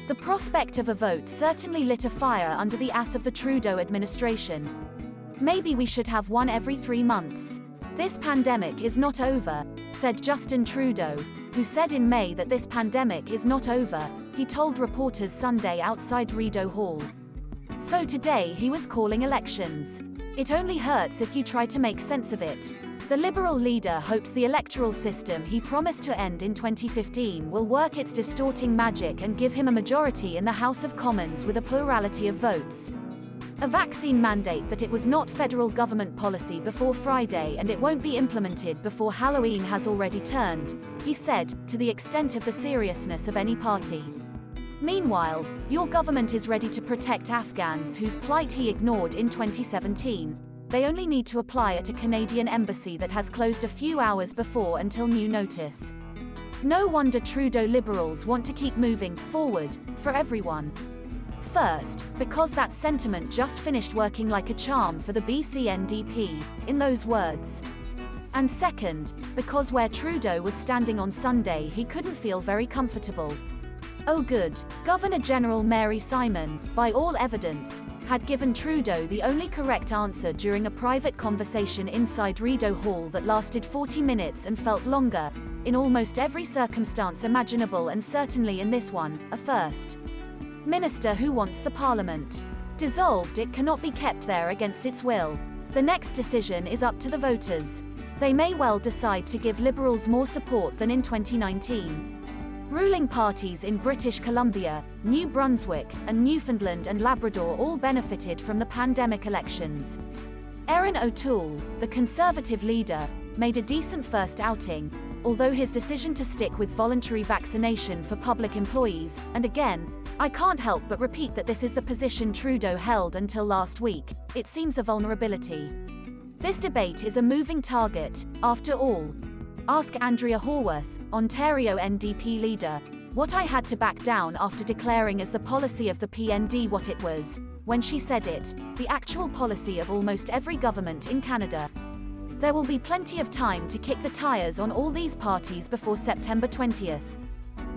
The prospect of a vote certainly lit a fire under the ass of the Trudeau administration. Maybe we should have one every 3 months. This pandemic is not over, said Justin Trudeau, who said in May that this pandemic is not over, he told reporters Sunday outside Rideau Hall. So today he was calling elections. It only hurts if you try to make sense of it. The Liberal leader hopes the electoral system he promised to end in 2015 will work its distorting magic and give him a majority in the House of Commons with a plurality of votes. A vaccine mandate that it was not federal government policy before Friday and it won't be implemented before Halloween has already turned, he said, to the extent of the seriousness of any party. Meanwhile, your government is ready to protect Afghans whose plight he ignored in 2017. They only need to apply at a Canadian embassy that has closed a few hours before until new notice. No wonder Trudeau Liberals want to keep moving forward for everyone. First, because that sentiment just finished working like a charm for the BC NDP, in those words. And second, because where Trudeau was standing on Sunday he couldn't feel very comfortable. Oh good, Governor-General Mary Simon, by all evidence, had given Trudeau the only correct answer during a private conversation inside Rideau Hall that lasted 40 minutes and felt longer, in almost every circumstance imaginable and certainly in this one, a first. Minister who wants the Parliament dissolved, it cannot be kept there against its will. The next decision is up to the voters. They may well decide to give Liberals more support than in 2019. Ruling parties in British Columbia, New Brunswick, and Newfoundland and Labrador all benefited from the pandemic elections. Erin O'Toole, the Conservative leader, made a decent first outing, although his decision to stick with voluntary vaccination for public employees, and again, I can't help but repeat that this is the position Trudeau held until last week, it seems a vulnerability. This debate is a moving target, after all. Ask Andrea Horwath, Ontario NDP leader, what I had to back down after declaring as the policy of the PND what it was, when she said it, the actual policy of almost every government in Canada. There will be plenty of time to kick the tires on all these parties before September 20th.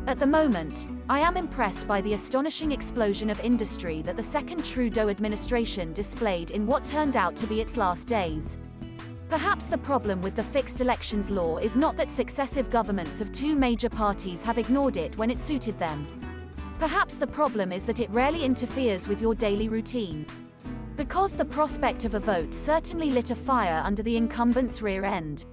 At the moment, I am impressed by the astonishing explosion of industry that the second Trudeau administration displayed in what turned out to be its last days. Perhaps the problem with the fixed elections law is not that successive governments of two major parties have ignored it when it suited them. Perhaps the problem is that it rarely interferes with your daily routine. Because the prospect of a vote certainly lit a fire under the incumbent's rear end.